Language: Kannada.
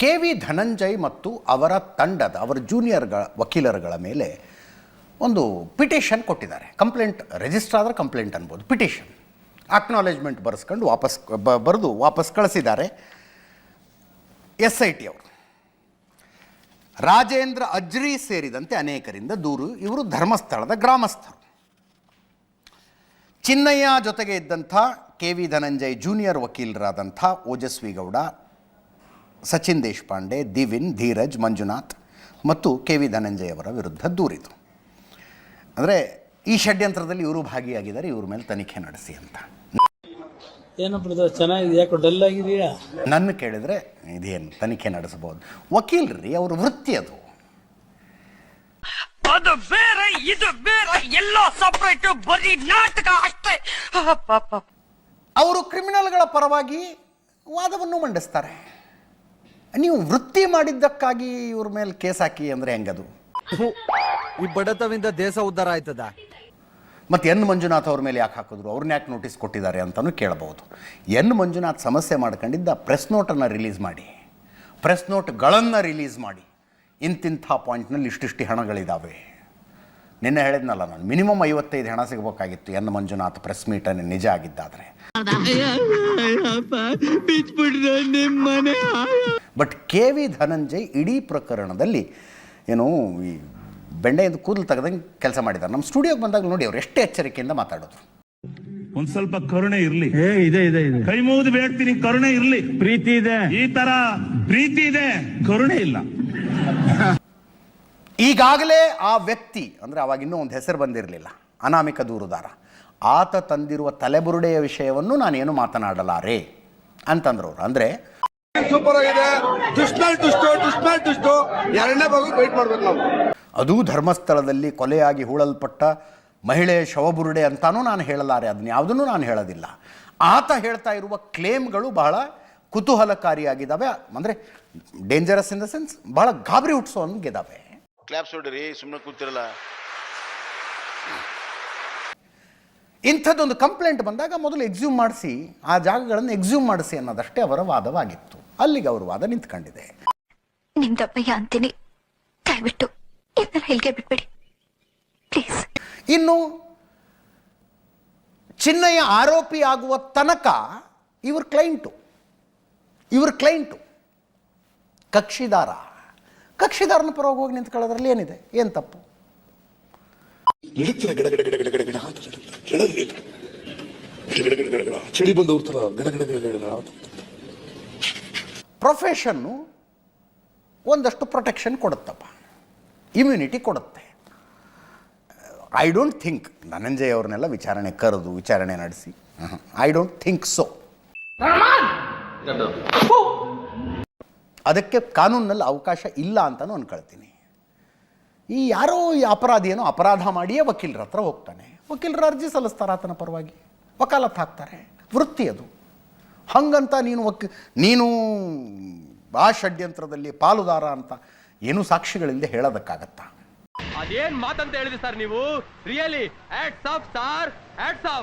ಕೆ.ವಿ. ಧನಂಜಯ್ ಮತ್ತು ಅವರ ತಂಡದ ಅವರ ಜೂನಿಯರ್ಗಳ ವಕೀಲರುಗಳ ಮೇಲೆ ಒಂದು ಪಿಟಿಷನ್ ಕೊಟ್ಟಿದ್ದಾರೆ. ಕಂಪ್ಲೇಂಟ್ ರಿಜಿಸ್ಟರ್ ಆದರೆ ಕಂಪ್ಲೇಂಟ್ ಅನ್ಬೋದು, ಪಿಟಿಷನ್ ಅಕ್ನಾಲೇಜ್ಮೆಂಟ್ ಬರೆಸ್ಕೊಂಡು ಬರೆದು ವಾಪಸ್ ಕಳಿಸಿದ್ದಾರೆ. SIT ಅವರು ರಾಜೇಂದ್ರ ಅಜ್ರಿ ಸೇರಿದಂತೆ ಅನೇಕರಿಂದ ದೂರು. ಇವರು ಧರ್ಮಸ್ಥಳದ ಗ್ರಾಮಸ್ಥರು. ಚಿನ್ನಯ್ಯ ಜೊತೆಗೆ ಇದ್ದಂಥ ಕೆ.ವಿ. ಧನಂಜಯ್ ಜೂನಿಯರ್ ವಕೀಲರಾದಂಥ ಓಜಸ್ವಿ ಗೌಡ, ಸಚಿನ್ ದೇಶಪಾಂಡೆ, ದಿವಿನ್, ಧೀರಜ್, ಮಂಜುನಾಥ್ ಮತ್ತು ಕೆ.ವಿ. ಧನಂಜಯ್ ಅವರ ವಿರುದ್ಧ ದೂರಿತು. ಅಂದರೆ ಈ ಷಡ್ಯಂತ್ರದಲ್ಲಿ ಇವರು ಭಾಗಿಯಾಗಿದ್ದಾರೆ, ಇವ್ರ ಮೇಲೆ ತನಿಖೆ ನಡೆಸಿ ಅಂತ. ಏನಪ್ಪ ಚೆನ್ನಾಗಿದೆ, ಯಾಕೋ ಡಲ್ ಆಗಿದೆಯಾ? ನನ್ನ ಕೇಳಿದರೆ ಇದೇನು ತನಿಖೆ ನಡೆಸಬಹುದು. ವಕೀಲರಿ ಅವ್ರ ವೃತ್ತಿ ಅದು. ಅದು ಬೇರೆ ಇದು ಬೇರೆ, ಎಲ್ಲ ಸಪರೇಟ್, ಬರೀ ನಾಟಕ ಅಷ್ಟೇ. ಅವರು ಕ್ರಿಮಿನಲ್ಗಳ ಪರವಾಗಿ ವಾದವನ್ನು ಮಂಡಿಸ್ತಾರೆ. ನೀವು ವೃತ್ತಿ ಮಾಡಿದ್ದಕ್ಕಾಗಿ ಇವ್ರ ಮೇಲೆ ಕೇಸ್ ಹಾಕಿ ಅಂದರೆ ಹೆಂಗದು? ಈ ಬಡತವಿಂದ ದೇಶ ಉದ್ಧಾರ ಆಯ್ತದ? ಮತ್ತು ಎನ್ ಮಂಜುನಾಥ್ ಅವ್ರ ಮೇಲೆ ಯಾಕೆ ಹಾಕಿದ್ರು, ಅವ್ರನ್ನ ಯಾಕೆ ನೋಟಿಸ್ ಕೊಟ್ಟಿದ್ದಾರೆ ಅಂತಲೂ ಕೇಳಬಹುದು. ಎನ್ ಮಂಜುನಾಥ್ ಸಮಸ್ಯೆ ಮಾಡ್ಕೊಂಡಿದ್ದ ಪ್ರೆಸ್ ನೋಟನ್ನು ರಿಲೀಸ್ ಮಾಡಿ, ಪ್ರೆಸ್ ನೋಟ್ಗಳನ್ನು ರಿಲೀಸ್ ಮಾಡಿ, ಇಂತಿಂಥ ಪಾಯಿಂಟ್ನಲ್ಲಿ ಇಷ್ಟಿಷ್ಟು ಹಣಗಳಿದ್ದಾವೆ. ನಿನ್ನೆ ಹೇಳಿದ್ನಲ್ಲ ನಾನು, ಮಿನಿಮಮ್ 55 ಹಣ ಸಿಗಬೇಕಾಗಿತ್ತು ಎನ್ ಮಂಜುನಾಥ್ ಪ್ರೆಸ್ ಮೀಟನ್ನು ನಿಜ ಆಗಿದ್ದಾದರೆ. But KV. ಧನಂಜಯ್ ಇಡೀ ಪ್ರಕರಣದಲ್ಲಿ ಏನು ಈ ಬೆಂಡೆಯಿಂದ ಕೂದಲು ತೆಗೆದಂಗೆ ಕೆಲಸ ಮಾಡಿದ್ದಾರೆ. ನಮ್ಮ ಸ್ಟುಡಿಯೋಗೆ ಬಂದಾಗ ನೋಡಿ ಅವ್ರು ಎಷ್ಟು ಎಚ್ಚರಿಕೆಯಿಂದ ಮಾತಾಡೋದು. ಒಂದ್ ಸ್ವಲ್ಪ ಕರುಣೆ ಇರ್ಲಿ. ಇದೆ ಕೈ ಮುಗಿದು ಬೇಡ್ತೀನಿ, ಕರುಣೆ ಇರ್ಲಿ. ಪ್ರೀತಿ ಇದೆ, ಈ ತರ ಪ್ರೀತಿ ಇದೆ, ಕರುಣೆ ಇಲ್ಲ. ಈಗಾಗಲೇ ಆ ವ್ಯಕ್ತಿ ಅಂದರೆ ಅವಾಗ ಇನ್ನೂ ಒಂದು ಹೆಸರು ಬಂದಿರಲಿಲ್ಲ, ಅನಾಮಿಕ ದೂರುದಾರ, ಆತ ತಂದಿರುವ ತಲೆಬುರುಡೆಯ ವಿಷಯವನ್ನು ನಾನೇನು ಮಾತನಾಡಲಾರೆ ಅಂತಂದ್ರು ಅವರು. ಅಂದರೆ ಸೂಪರ್ ಆಗಿದೆ, ಎರಡನೇ ಭಾಗ ವೇಟ್ ಮಾಡ್ಬೇಕು ನಾವು. ಅದು ಧರ್ಮಸ್ಥಳದಲ್ಲಿ ಕೊಲೆಯಾಗಿ ಹೂಳಲ್ಪಟ್ಟ ಮಹಿಳೆಯ ಶವಬುರುಡೆ ಅಂತಾನೂ ನಾನು ಹೇಳಲಾರೆ, ಅದನ್ನ ಯಾವುದನ್ನು ನಾನು ಹೇಳೋದಿಲ್ಲ. ಆತ ಹೇಳ್ತಾ ಇರುವ ಕ್ಲೇಮ್ಗಳು ಬಹಳ ಕುತೂಹಲಕಾರಿಯಾಗಿದ್ದಾವೆ. ಅಂದರೆ ಡೇಂಜರಸ್ ಇನ್ ದ ಸೆನ್ಸ್ ಬಹಳ ಗಾಬರಿ ಹುಟ್ಟಿಸೋ ಹಂಗಿದ್ದಾವೆ. ಕ್ಲಾಪ್ಸ್ ಹೊಡಿರಿ, ಸುಮ್ಮನೆ ಕೂತಿರಲ್ಲ. ಇಂಥದ್ದೊಂದು ಕಂಪ್ಲೇಂಟ್ ಬಂದಾಗ ಮೊದಲು ಎಕ್ಸ್ಯೂಮ್ ಮಾಡಿಸಿ, ಆ ಜಾಗಗಳನ್ನು ಎಕ್ಸ್ಯೂಮ್ ಮಾಡಿಸಿ ಅನ್ನೋದಷ್ಟೇ ಅವರ ವಾದವಾಗಿತ್ತು. ಅಲ್ಲಿಗೆ ಅವರ ವಾದ ನಿಂತ್ಕೊಂಡಿದೆ. ನಿಮ್ದಪ್ಪಯ್ಯ ಅಂತೀನಿ, ದಯವಿಟ್ಟು ಇದನ್ನ ಹೇಳಿಕೆ ಬಿಟ್ಬಿಡಿ ಪ್ಲೀಸ್. ಇನ್ನು ಚಿನ್ನಯ್ಯ ಆರೋಪಿ ಆಗುವ ತನಕ ಇವ್ರ ಕ್ಲೈಂಟು ಕಕ್ಷಿದಾರನ ಪರವಾಗಿ ಹೋಗಿ ನಿಂತ್ಕೊಳ್ಳೋದ್ರಲ್ಲಿ ಏನಿದೆ, ಏನು ತಪ್ಪು? ಚಳಿ ಬಂದವ್ರ ತರ ಪ್ರೊಫೆಷನ್ನು ಒಂದಷ್ಟು ಪ್ರೊಟೆಕ್ಷನ್ ಕೊಡುತ್ತಪ್ಪ, ಇಮ್ಯುನಿಟಿ ಕೊಡುತ್ತೆ. ಐ ಡೋಂಟ್ ಥಿಂಕ್ ಧನಂಜಯ್ ಅವ್ರನ್ನೆಲ್ಲ ವಿಚಾರಣೆ ನಡೆಸಿ, ಐ ಡೋಂಟ್ ಥಿಂಕ್ ಸೊ. ಅದಕ್ಕೆ ಕಾನೂನಿನಲ್ಲಿ ಅವಕಾಶ ಇಲ್ಲ ಅಂತಲೂ ಅನ್ಕೊಳ್ತೀನಿ. ಈ ಯಾರೋ ಈ ಅಪರಾಧಿಯೇನೋ ಅಪರಾಧ ಮಾಡಿಯೇ ವಕೀಲರ ಹತ್ರ ಹೋಗ್ತಾನೆ, ವಕೀಲರ ಅರ್ಜಿ ಸಲ್ಲಿಸ್ತಾರೆ ಆತನ ಪರವಾಗಿ, ವಕಾಲತ್ ಹಾಕ್ತಾರೆ, ವೃತ್ತಿ ಅದು. ಹಂಗಂತ ನೀನು ಆ ಷಡ್ಯಂತ್ರದಲ್ಲಿ ಪಾಲುದಾರ ಅಂತ ಏನೂ ಸಾಕ್ಷಿಗಳಿಲ್ಲದೆ ಹೇಳೋದಕ್ಕಾಗತ್ತಾ? ಅದೇನ್ ಮಾತಂತ ಹೇಳಿದ್ರಿ ಸರ್ ನೀವು? Really hats off sir, hats off.